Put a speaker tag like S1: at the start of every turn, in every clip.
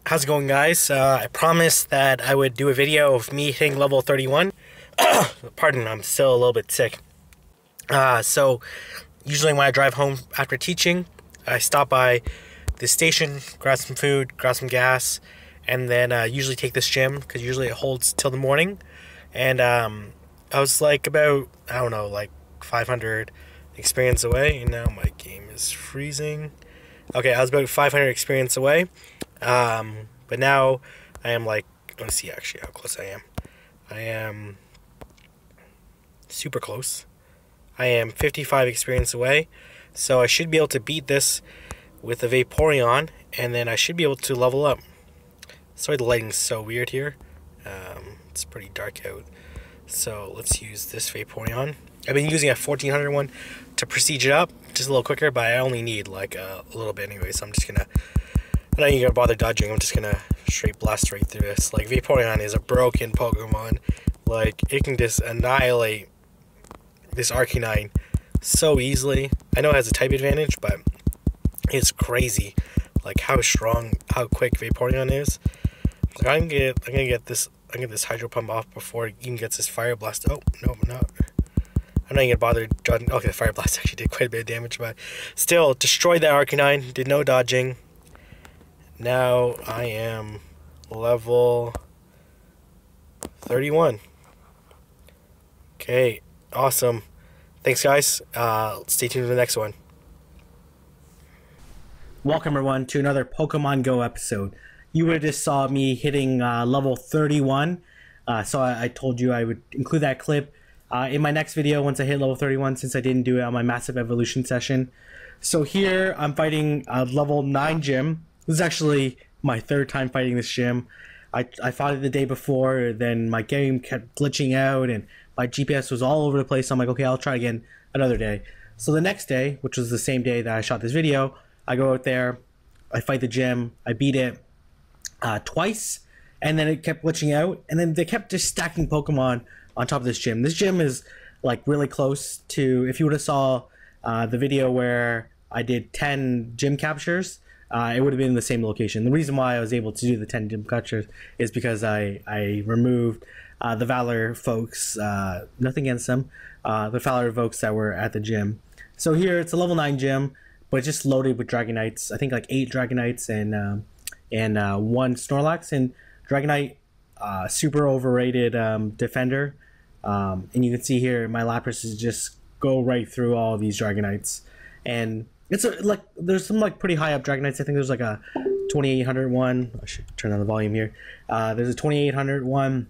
S1: How's it going, guys? I promised that I would do a video of me hitting level 31. Pardon, I'm still a little bit sick. So usually when I drive home after teaching, I stop by the station, grab some food, grab some gas, and then usually take this gym because usually it holds till the morning. And I was like about, I don't know, like 500 experience away, and now my game is freezing. Okay, I was about 500 experience away. But now I am like, let's see actually how close I am. I am super close. I am 55 experience away. So I should be able to beat this with a Vaporeon, and then I should be able to level up. Sorry, the lighting's so weird here. It's pretty dark out. So let's use this Vaporeon. I've been using a 1400 one to prestige it up, just a little quicker, but I only need like a little bit anyway, so I'm just gonna, I'm not even gonna bother dodging. I'm just gonna straight blast right through this. Like, Vaporeon is a broken Pokemon. Like, it can just annihilate this Arcanine so easily. I know it has a type advantage, but it's crazy, like how strong, how quick Vaporeon is. Like, I'm gonna get this Hydro Pump off before it even gets this Fire Blast. Oh no, I'm not. I'm not even gonna bother dodging. Okay, the Fire Blast actually did quite a bit of damage, but still destroyed that Arcanine. Did no dodging. Now I am level 31. Okay, awesome. Thanks, guys. Stay tuned for the next one. Welcome, everyone, to another Pokemon Go episode. You would have just saw me hitting level 31. So I told you I would include that clip in my next video once I hit level 31, since I didn't do it on my massive evolution session. So here I'm fighting a level 9 gym. This is actually my third time fighting this gym. I fought it the day before, then my game kept glitching out and my GPS was all over the place. So I'm like, okay, I'll try again another day. So the next day, which was the same day that I shot this video, I go out there, I fight the gym, I beat it twice, and then it kept glitching out, and then they kept just stacking Pokemon on top of this gym. This gym is like really close to, if you would have saw the video where I did 10 gym captures, it would have been in the same location. The reason why I was able to do the 10 gym captures is because I removed the Valor folks, nothing against them, the Valor folks that were at the gym. So here it's a level 9 gym, but it's just loaded with Dragonites. I think like 8 Dragonites and 1 Snorlax. And Dragonite, super overrated defender. And you can see here my Lapras is just go right through all of these Dragonites. And it's like there's some like pretty high up Dragonites. I think there's like a 2800 one. I should turn on the volume here. There's a 2800 one.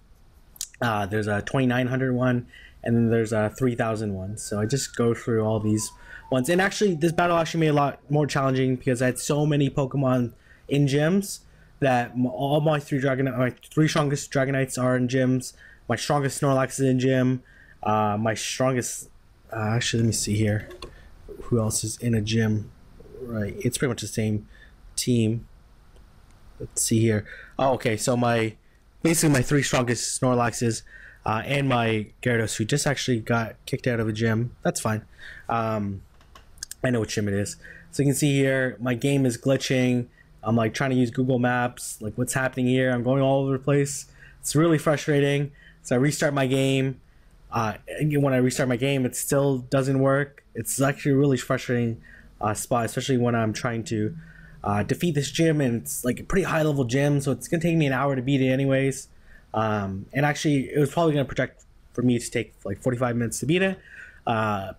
S1: There's a 2900 one, and then there's a 3000 one. So I just go through all these ones. And actually, this battle actually made it a lot more challenging because I had so many Pokemon in gyms that all my three strongest Dragonites are in gyms. My strongest Snorlax is in gym. My strongest, actually, let me see here. Who else is in a gym? Right, it's pretty much the same team. Let's see here. Oh, okay. So basically my 3 strongest Snorlaxes and my Gyarados, who just actually got kicked out of a gym. That's fine. I know what gym it is. So you can see here, my game is glitching. I'm like trying to use Google Maps, like what's happening here. I'm going all over the place. It's really frustrating. So I restart my game. And when I restart my game, it still doesn't work. It's actually a really frustrating spot, especially when I'm trying to defeat this gym, and it's like a pretty high level gym, so it's gonna take me an hour to beat it anyways. And actually, it was probably gonna project for me to take like 45 minutes to beat it,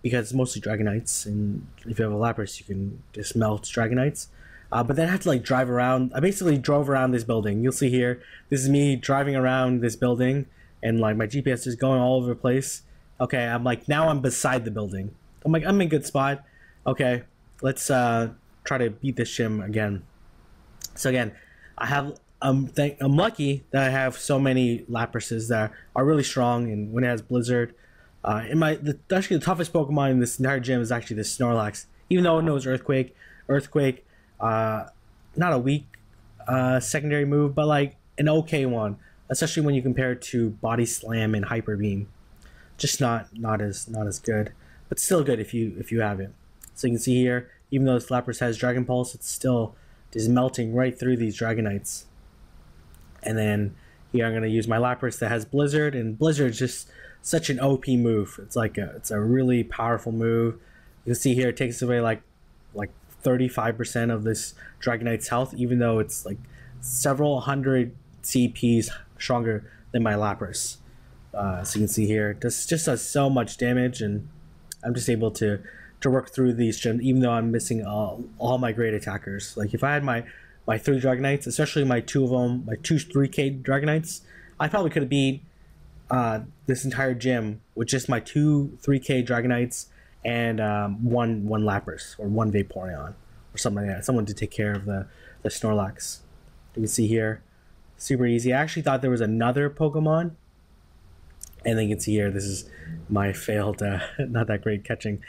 S1: because it's mostly Dragonites, and if you have a Lapras, you can just melt Dragonites. But then I had to like drive around. I basically drove around this building. You'll see here, this is me driving around this building, and like my GPS is going all over the place. Okay, I'm like, now I'm beside the building. I'm like, I'm in a good spot. Okay, let's try to beat this gym again. So again, I'm lucky that I have so many Laprases that are really strong, and when it has Blizzard, actually the toughest Pokemon in this entire gym is actually the Snorlax. Even though it knows Earthquake, not a weak secondary move, but like an okay one, especially when you compare it to Body Slam and Hyper Beam. Just not as good, but still good if you have it. So you can see here, even though this Lapras has Dragon Pulse, it's still just melting right through these Dragonites. And then here I'm going to use my Lapras that has Blizzard, and Blizzard is just such an OP move. It's a really powerful move. You can see here it takes away like 35% of this Dragonite's health, even though it's like several hundred CPs stronger than my Lapras. So you can see here, this just does so much damage, and I'm just able to work through these gyms, even though I'm missing all my great attackers. Like if I had my 3 Dragonites, especially my 2 of them, my 2 3K Dragonites, I probably could have beat this entire gym with just my 2 3K Dragonites and one Lapras or 1 Vaporeon or something like that. Someone to take care of the Snorlax. You can see here, super easy. I actually thought there was another Pokemon. And then you can see here, this is my failed, not that great catching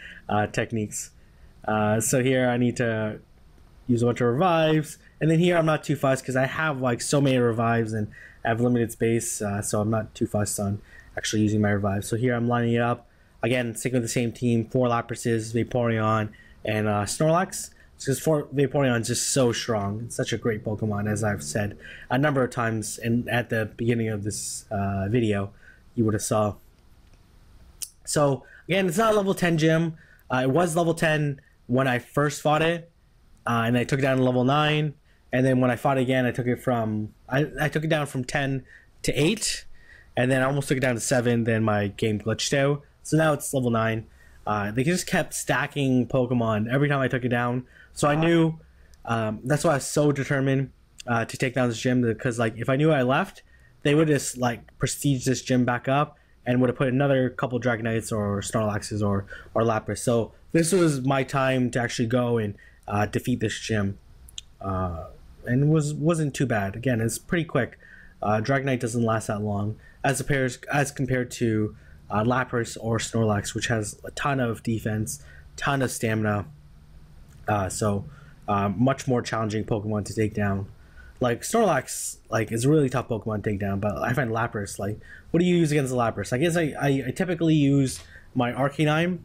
S1: techniques. So here I need to use a bunch of revives. And then here I'm not too fussed because I have like so many revives and I have limited space. So I'm not too fussed on actually using my revives. So here I'm lining it up. Again, sticking with the same team, 4 Laprases, Vaporeon, and Snorlax. Because Vaporeon is just so strong. It's such a great Pokemon, as I've said a number of times. And at the beginning of this video, you would have saw. So again, it's not a level 10 gym. It was level 10 when I first fought it, and I took it down to level 9. And then when I fought again, I took it down from 10 to 8, and then I almost took it down to 7. Then my game glitched out, so now it's level 9. They just kept stacking Pokemon every time I took it down, so I knew that's why I was so determined to take down this gym, because like if I knew I left, they would just like prestige this gym back up and would have put another couple Dragonites or Snorlaxes or Lapras. So this was my time to actually go and defeat this gym, and wasn't too bad. Again, it's pretty quick. Dragonite doesn't last that long as compared to Lapras or Snorlax, which has a ton of defense, ton of stamina. So much more challenging Pokemon to take down. Like Snorlax, like is a really tough Pokemon to take down, but I find Lapras, like, what do you use against the Lapras? I guess I typically use my Arcanine,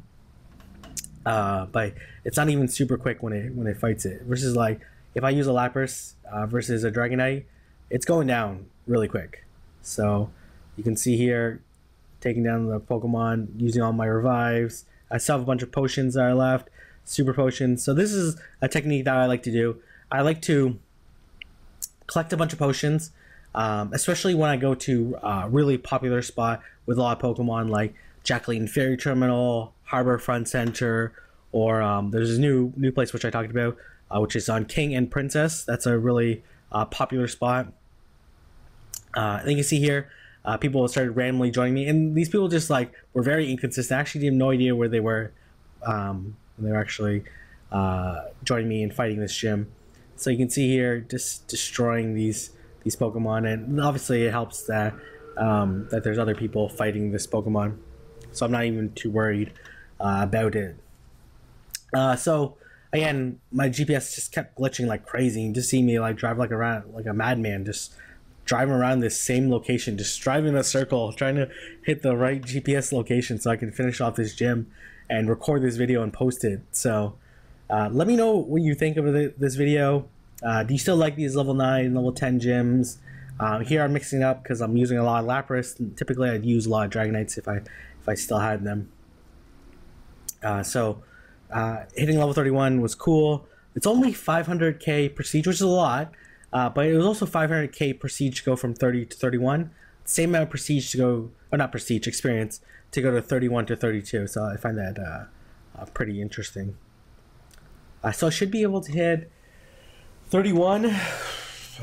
S1: but it's not even super quick when it fights it. Versus like if I use a Lapras versus a Dragonite, it's going down really quick. So you can see here, taking down the Pokemon using all my revives. I still have a bunch of potions that are left, super potions. So this is a technique that I like to do. I like to collect a bunch of potions, especially when I go to a really popular spot with a lot of Pokemon like Jacqueline Ferry Terminal, Harbor Front Center, or there's a new place which I talked about, which is on King and Princess. That's a really popular spot. And you can see here, people started randomly joining me, and these people just like were very inconsistent. I actually have no idea where they were when they were actually joining me and fighting this gym. So you can see here, just destroying these Pokemon, and obviously it helps that that there's other people fighting this Pokemon, so I'm not even too worried about it. So again, my GPS just kept glitching like crazy. You just see me like drive like around like a madman, just driving around this same location, just driving in a circle, trying to hit the right GPS location so I can finish off this gym and record this video and post it. So let me know what you think of this video. Do you still like these level 9, level 10 gyms? Here I'm mixing up because I'm using a lot of Lapras. Typically I'd use a lot of Dragonites if I still had them. Hitting level 31 was cool. It's only 500k prestige, which is a lot, but it was also 500k prestige to go from 30 to 31. Same amount of prestige to go, or not prestige, experience to go to 31 to 32. So I find that pretty interesting. So I should be able to hit 31.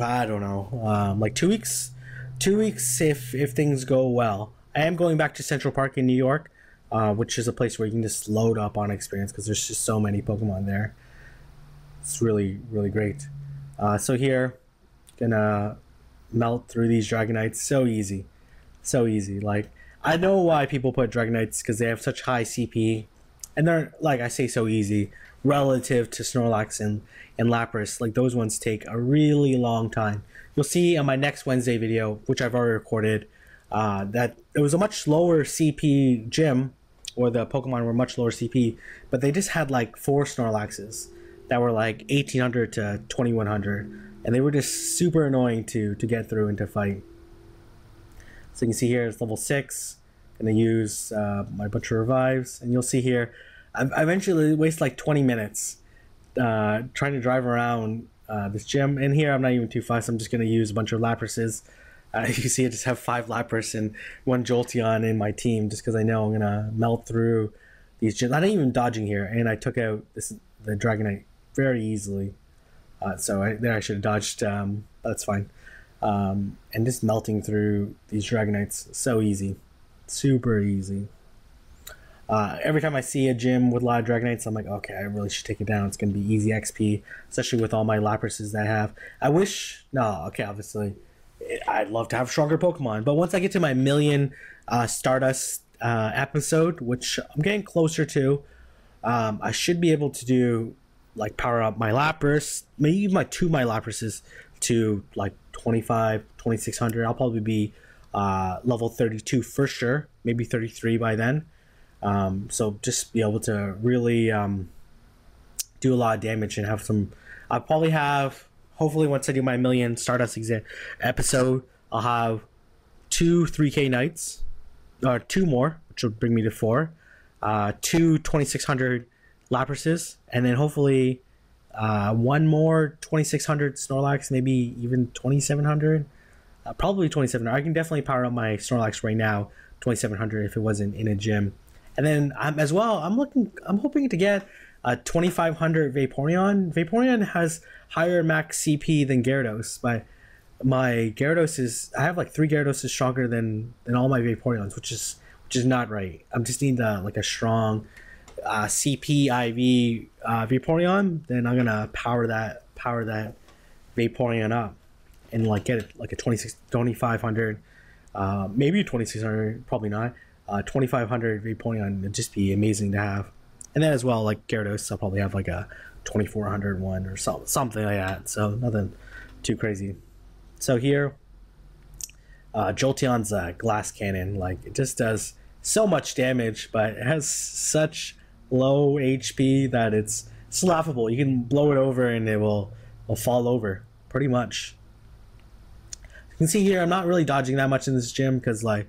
S1: I don't know, like 2 weeks. 2 weeks if things go well. I am going back to Central Park in New York, which is a place where you can just load up on experience because there's just so many Pokemon there. It's really, really great. So here, gonna melt through these Dragonites. So easy, so easy. Like, I know why people put Dragonites, because they have such high CP, and they're, like I say, so easy relative to Snorlax and Lapras. Like, those ones take a really long time. You'll see on my next Wednesday video, which I've already recorded, that it was a much lower CP gym, or the Pokemon were much lower CP, but they just had like 4 Snorlaxes that were like 1800 to 2100. and they were just super annoying to get through and to fight. So you can see here it's level 6. Gonna use my bunch of revives, and you'll see here I eventually waste like 20 minutes trying to drive around this gym. And here I'm not even too fast. I'm just gonna use a bunch of Laprases. You see I just have 5 Lapras and 1 Jolteon in my team, just because I know I'm gonna melt through these gyms. I'm not even dodging here, and I took out the Dragonite very easily. So I should have dodged, that's fine. And just melting through these Dragonites, so easy. Super easy. Every time I see a gym with a lot of Dragonites, I'm like, okay, I really should take it down. It's going to be easy XP, especially with all my Laprases that I have. Obviously, I'd love to have stronger Pokemon. But once I get to my million Stardust episode, which I'm getting closer to, I should be able to do, like, power up my Lapras, maybe my Laprases to, like, 2600. I'll probably be level 32 for sure, maybe 33 by then. So just be able to really do a lot of damage and have some. I'll probably have, hopefully once I do my million Stardust episode, I'll have 2 3K Knights, or 2 more, which will bring me to 4, 2 2600 Laprases, and then hopefully 1 more 2600 Snorlax, maybe even 2700. Probably 2700. I can definitely power up my Snorlax right now, 2700 if it wasn't in a gym. And then as well, I'm hoping to get a 2500 Vaporeon. Vaporeon has higher max CP than Gyarados, but my Gyarados is, I have like 3 Gyarados stronger than all my Vaporeons, which is not right. I just need like a strong CP IV Vaporeon. Then I'm gonna power that Vaporeon up and like get it like a 2500, maybe 2600, probably not. 2500 Vaporeon would just be amazing to have. And then as well, like Gyarados, I'll probably have like a 2400 one or something like that. So nothing too crazy. So here, Jolteon's glass cannon, like it just does so much damage, but it has such low HP that it's laughable. You can blow it over and it will fall over pretty much. You can see here I'm not really dodging that much in this gym because like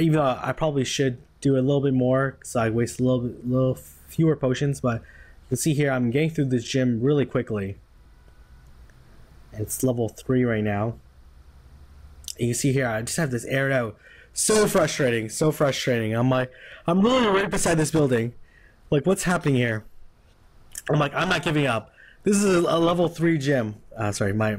S1: even though I probably should do a little bit more because I waste a little fewer potions, but you can see here I'm getting through this gym really quickly. And it's level 3 right now. And you see here I just have this aired out. So frustrating, so frustrating. I'm literally right beside this building. Like, what's happening here? I'm like, I'm not giving up. This is a level 3 gym. Sorry, my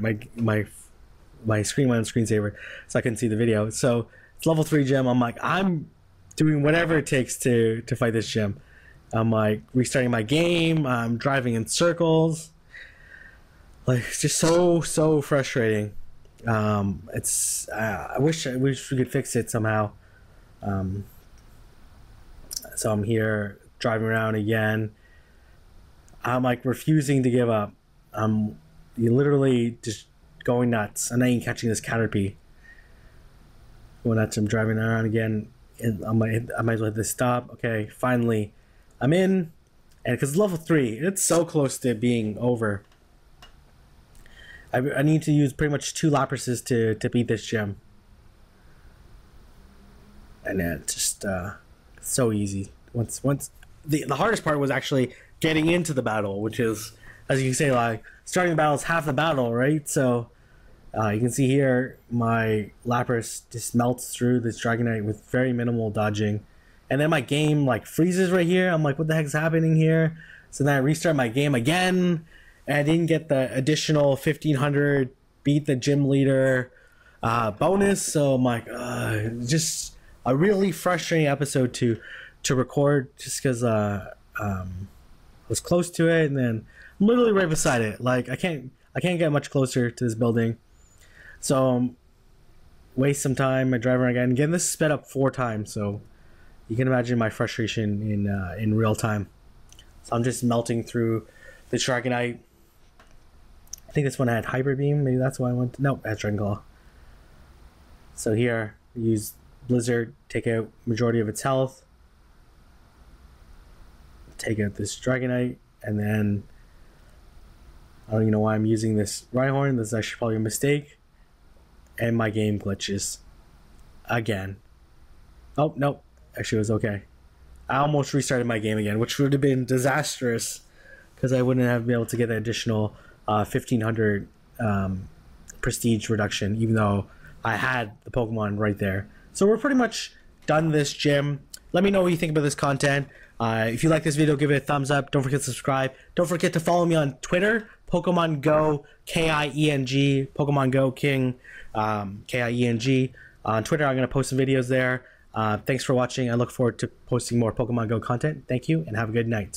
S1: screen went on screensaver, so I couldn't see the video. So it's level 3 gym. I'm like, I'm doing whatever it takes to fight this gym. I'm like restarting my game. I'm driving in circles. Like, it's just so frustrating. It's I wish we could fix it somehow. So I'm here driving around again. I'm like refusing to give up. You literally just going nuts. I'm not even catching this Caterpie. Going nuts. I'm driving around again. And I might as well hit this stop. Okay, finally, I'm in. And because it's level 3, it's so close to being over. I need to use pretty much 2 Laprases to beat this gym. And it's just so easy. Once the hardest part was actually getting into the battle, which is, as you can say, like starting the battle is half the battle, right? So you can see here my Lapras just melts through this Dragonite with very minimal dodging, and then my game like freezes right here. I'm like, what the heck's happening here? So then I restart my game again, and I didn't get the additional 1500 beat the gym leader bonus. So I'm like, just a really frustrating episode to record, just because I was close to it, and then I'm literally right beside it. Like I can't get much closer to this building. So waste some time. I drive around again. Again, this is sped up 4 times, so you can imagine my frustration in real time. So I'm just melting through the Dragonite. I think this one had Hybrid Beam. Maybe that's why I went. Nope, that's Dragon Claw. So here, use Blizzard, take out majority of its health. Take out this Dragonite, and then I don't even know why I'm using this Rhyhorn. This is actually probably a mistake. And my game glitches. Again. Oh, nope. Actually, it was okay. I almost restarted my game again, which would have been disastrous because I wouldn't have been able to get an additional 1500 prestige reduction, even though I had the Pokemon right there. So we're pretty much done this gym. Let me know what you think about this content. If you like this video, give it a thumbs up. Don't forget to subscribe. Don't forget to follow me on Twitter, Pokemon Go KIENG, Pokemon Go King KIENG. On Twitter, I'm going to post some videos there. Thanks for watching. I look forward to posting more Pokemon Go content. Thank you, and have a good night.